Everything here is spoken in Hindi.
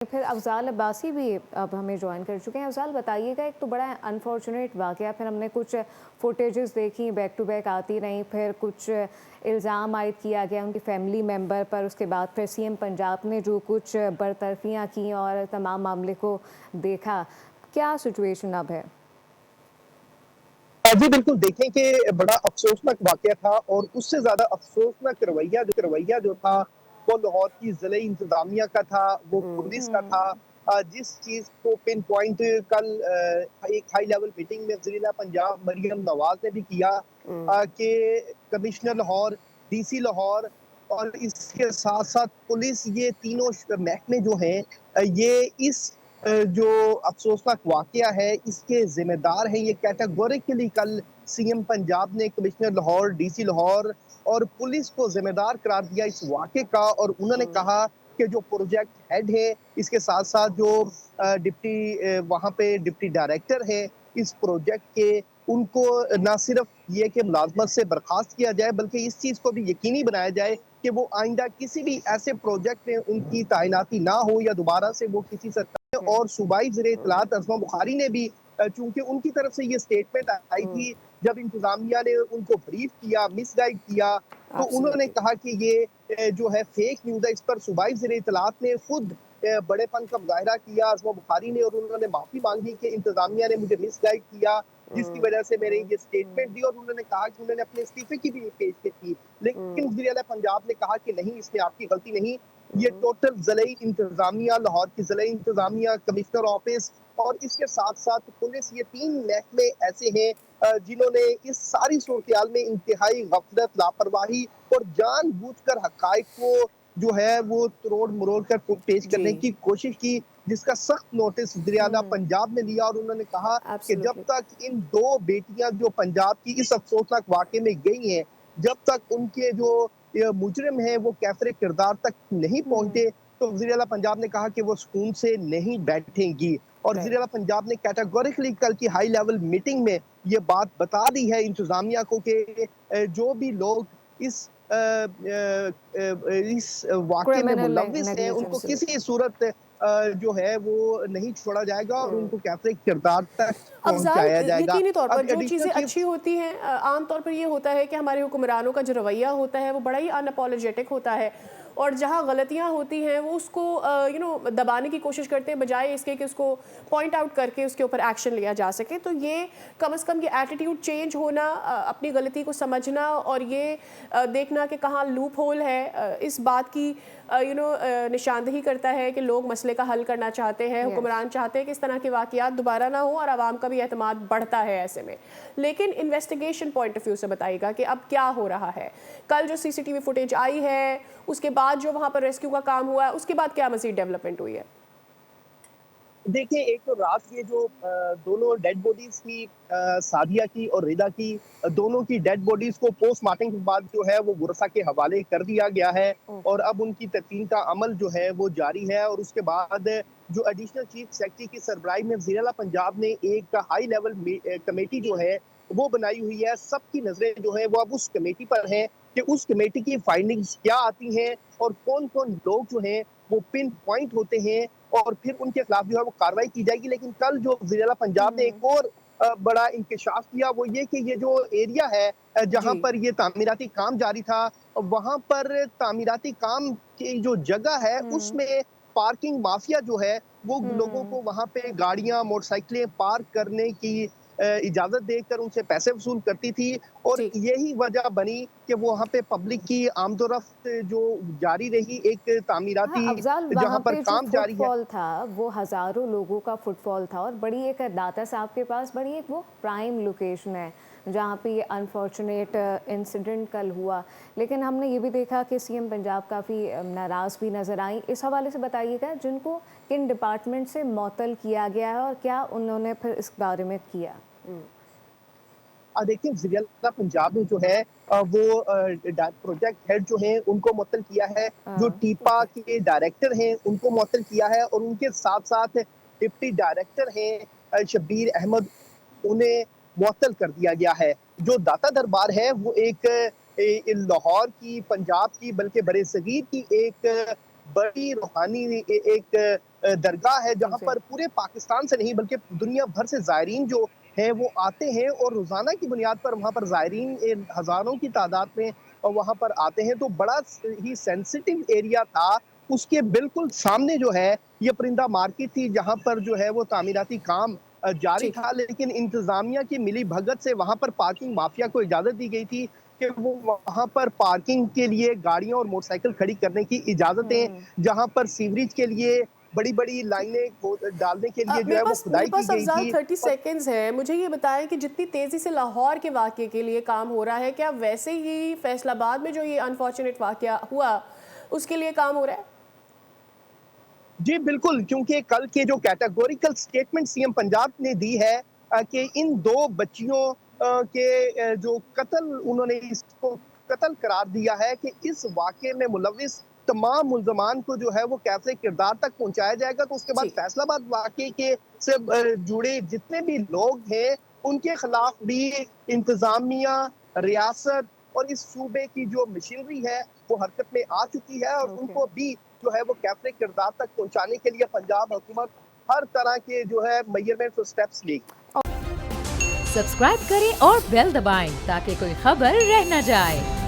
फिर अफ़ज़ाल अब्बासी भी अब हमें जॉइन कर चुके हैं। अफ़ज़ाल बताइएगा, एक तो बड़ा अनफॉर्चुनेट वाक़या, फिर हमने कुछ फुटेजेस देखी बैक टू बैक आती रहीं, फिर कुछ इल्ज़ाम आयद किया गया उनकी फैमिली मेंबर पर, उसके बाद फिर सीएम पंजाब ने जो कुछ बरतरफियाँ की और तमाम मामले को देखा। क्या सिचुएशन अब है? जी बिल्कुल, देखें कि बड़ा अफ़सोसनाक वाक़या था और उससे ज़्यादा अफ़सोसनाक रवैया जो था, वो लाहौर की ज़िले इंतज़ामिया का था, वो पुलिस का था। हुँ, जिस चीज़ को पिन पॉइंट कल एक हाई लेवल मीटिंग में वज़ीर-ए-आला पंजाब मरियम नवाज़ ने भी किया हुँ, कि कमिश्नर लाहौर, डीसी लाहौर और इसके साथ-साथ पुलिस, ये तीनों महकमे जो हैं ये इस जो अफ़सोसनाक वाक़या है, इसके ज़िम्मेदार हैं। ये कैटेगोरिकली कल सीएम पंजाब ने कमिश्नर लाहौर, डीसी लाहौर और पुलिस को ज़िम्मेदार करार दिया इस वाक़े का, और उन्होंने हुँ, कहा कि जो प्रोजेक्ट हेड है, इसके साथ-साथ जो वहाँ पे डिप्टी डायरेक्टर है इस प्रोजेक्ट के, उनको ना सिर्फ़ ये कि मुलाज़मत से बर्खास्त किया जाए, बल्कि इस चीज़ को भी यकीनी बनाया जाए कि वो आइंदा किसी भी ऐसे प्रोजेक्ट में उनकी तैनाती ना हो या दोबारा से वो किसी सरकार। हुँ, और सूबाई हुँ, ज़ेर-ए-इत्तलात अज़मा बुखारी ने भी चूँकि उनकी तरफ से ये स्टेटमेंट आई हुँ, थी, जब इंतज़ामिया ने उनको ब्रीफ किया, मिसगाइड किया, तो उन्होंने एब्सोल्युटली। कहा कि ये जो है फेक न्यूज़ है। इस पर सूबाई ज़ेर-ए-इत्तलात ने खुद बड़ेपन का मुज़ाहिरा किया अज़मा बुखारी ने, और उन्होंने माफ़ी माँगी कि इंतज़ामिया ने मुझे मिसगाइड किया, जिसकी हुँ, वजह से मैंने हुँ, ये स्टेटमेंट हुँ, दी, और उन्होंने कहा कि उन्होंने अपने इस्तीफे की भी पेशकश की। लेकिन हुँ, वज़ीर-ए-आला पंजाब ने कहा कि नहीं, इसमें आपकी गलती नहीं, ये हुँ, टोटल ज़िले इंतज़ामिया, लाहौर की ज़िले इंतज़ामिया, कमिश्नर ऑफिस और इसके साथ-साथ पुलिस, ये 3 महकमे ऐसे हैं जिन्होंने इस सारी सूरत-ए-हाल में इंतहाई गफ़लत, लापरवाही और जानबूझकर हक़ाइक़ को जो है वो तरोड़-मरोड़ कर पेश जी। करने की कोशिश की, जिसका सख्त नोटिस वज़ीर-ए-आला हुँ, पंजाब ने लिया, और उन्होंने कहा कि जब एब्सोल्युटली। तक इन 2 बेटियां जो पंजाब की इस अफ़सोसनाक वाक़े में गई हैं, जब तक उनके जो मुजरिम हैं वो कैफ़रे किरदार तक नहीं हुँ, पहुँचे, तो वज़ीर-ए-आला पंजाब ने कहा कि वो सुकून से नहीं बैठेंगी। और राइट। वज़ीर-ए-आला पंजाब ने कैटेगोरिकली कल की हाई लेवल मीटिंग में ये बात बता दी है इंतज़ामिया को कि जो भी लोग इस इस वाक़ये में क्रिमिनल मुलव्विस हैं, उनको नेग्लिजेंस से। किसी सूरत जो है वो नहीं छोड़ा जाएगा और हुँ। उनको कैफ़रे किरदार तक अफ़ज़ाल, पहुँचाया जाएगा। यकीनी तौर पर अब जो एडिशनल चीज़ें चीफ अच्छी होती हैं आम तौर पर ये होता है कि हमारे हुक्मरानों का जो रवैया होता है वो बड़ा ही अनअपोलोजेटिक होता है, और जहाँ गलतियाँ होती हैं वो उसको दबाने की कोशिश करते हैं, बजाय इसके कि उसको पॉइंट आउट करके उसके ऊपर एक्शन लिया जा सके। तो ये कम से कम ये एटीट्यूड चेंज होना, अपनी गलती को समझना और ये देखना कि कहाँ लूप होल है, इस बात की निशानदेही करता है कि लोग मसले का हल करना चाहते हैं, यस। हुक्मरान चाहते हैं कि इस तरह के वाक़यात दोबारा ना हो, और आवाम का भी एतमाद बढ़ता है ऐसे में। लेकिन इन्वेस्टिगेशन पॉइंट ऑफ व्यू से बताइएगा कि अब क्या हो रहा है? कल जो सीसीटीवी फुटेज आई है, उसके बाद जो वहाँ पर रेस्क्यू का काम हुआ है, उसके बाद क्या मज़ीद डेवलपमेंट हुई है? देखिए, एक तो रात ये जो दोनों डेड बॉडीज़ थी, सादिया की और रिदा की, दोनों की डेड बॉडीज़ को पोस्टमार्टम के बाद जो है वो गुरसा के हवाले कर दिया गया है, और ओके। अब उनकी तदफीन का अमल जो है वो जारी है। और उसके बाद जो एडिशनल चीफ सेक्रेटरी की सरबराही में वज़ीर-ए-आला पंजाब ने एक हाई लेवल कमेटी जो है वो बनाई हुई है। सबकी नज़रें जो है वो अब उस कमेटी पर हैं कि उस कमेटी की फाइंडिंग्स क्या आती हैं, और कौन-कौन लोग जो हैं वो पिन पॉइंट होते हैं, और फिर उनके खिलाफ जो है वो कार्रवाई की जाएगी। लेकिन कल जो वज़ीर-ए-आला पंजाब ने हुँ, एक और बड़ा इंकशाफ किया, वो ये कि ये जो एरिया है जी। जहाँ पर ये तामीराती काम जारी था, वहाँ पर तामीराती काम की जो जगह है हुँ, उसमें पार्किंग माफिया जो है वो लोगों हुँ, को वहाँ पे गाड़ियाँ, मोटरसाइकिलें पार्क करने की इजाज़त देकर उनसे पैसे वसूल करती थी, और जी। यही वजह बनी कि वहाँ पे पब्लिक की आमदोरफ्त जो जारी रही, एक हाँ, तामीराती अफ़ज़ाल, जहाँ वहाँ पर पे जो काम जारी है। फुटफॉल था, वो हज़ारों लोगों का फुटफॉल था, और बड़ी एक दाता साहब के पास बड़ी एक वो प्राइम लोकेशन है, जहाँ पे ये अनफॉर्चुनेट इंसिडेंट कल हुआ। लेकिन हमने ये भी देखा कि सीएम पंजाब काफ़ी नाराज़ भी नज़र आईं। इस हवाले से बताइएगा, जिनको किन डिपार्टमेंट से मुअत्तल किया गया है और क्या उन्होंने फिर इस बारे में किया? हुँ, देखिए, ज़िला पंजाब में जो है वो प्रोजेक्ट हेड जो हैं उनको मुअत्तल किया है, जो टीपा ओके। के डायरेक्टर हैं उनको मुअत्तल किया है, और उनके साथ-साथ डिप्टी डायरेक्टर हैं शब्बीर अहमद, उन्हें मुअत्तल कर दिया गया है। जो दाता दरबार है वो एक लाहौर की, पंजाब की, बल्कि बरे-सगीर की एक बड़ी रूहानी एक दरगाह है, जहाँ जी। पर पूरे पाकिस्तान से नहीं बल्कि दुनिया भर से ज़ायरीन जो हैं वो आते हैं और रोज़ाना की बुनियाद पर वहाँ पर ज़ायरीन हज़ारों की तादाद में वहाँ पर आते हैं। तो बड़ा ही सेंसिटिव एरिया था। उसके बिल्कुल सामने जो है ये परिंदा मार्केट थी, जहाँ पर जो है वो तामीराती काम जारी ठीक है। था, लेकिन इंतज़ामिया की मिलीभगत से वहाँ पर पार्किंग माफिया को इजाज़त दी गई थी कि वो वहाँ पर पार्किंग के लिए गाड़ियाँ और मोटरसाइकिल खड़ी करने की इजाज़तें, जहाँ पर सीवरेज के लिए बड़ी-बड़ी लाइनें डालने के लिए जो है वो मेरे खुदाई की पास गई अफ़ज़ाल थी। 30 और सेकंड्स हैं। मुझे ये बताएं कि जितनी तेज़ी से लाहौर के वाक़ये के लिए काम हो रहा है, क्या वैसे ही फैसलाबाद में जो ये अनफॉर्चुनेट वाक़या हुआ, उसके लिए काम हो रहा है? जी, बिल्कुल, क्योंकि कल के जो कैटेगोरिकल स्टेटमेंट सीएम पंजाब ने दी है कि इन 2 बच्चियों के जो कत्ल उन्होंने इसको कत्ल करार दिया है कि इस वाक़ये में मुलव्विस तमाम मुल्ज़मान को जो है वो कैसे किरदार तक पहुँचाया जाएगा। तो उसके बाद जी। फैसलाबाद वाक़ये के से जुड़े जितने भी लोग हैं, उनके खिलाफ भी इंतज़ामिया, रियासत और इस सूबे की जो मशीनरी है, वो हरकत में आ चुकी है और ओके। उनको भी जो है वो कैसे किरदार तक पहुँचाने के लिए पंजाब हुकूमत हर तरह के जो है मेजरमेंट्स और स्टेप्स लेगी। सब्सक्राइब करें और बेल दबाएं ताकि कोई खबर रह न जाए।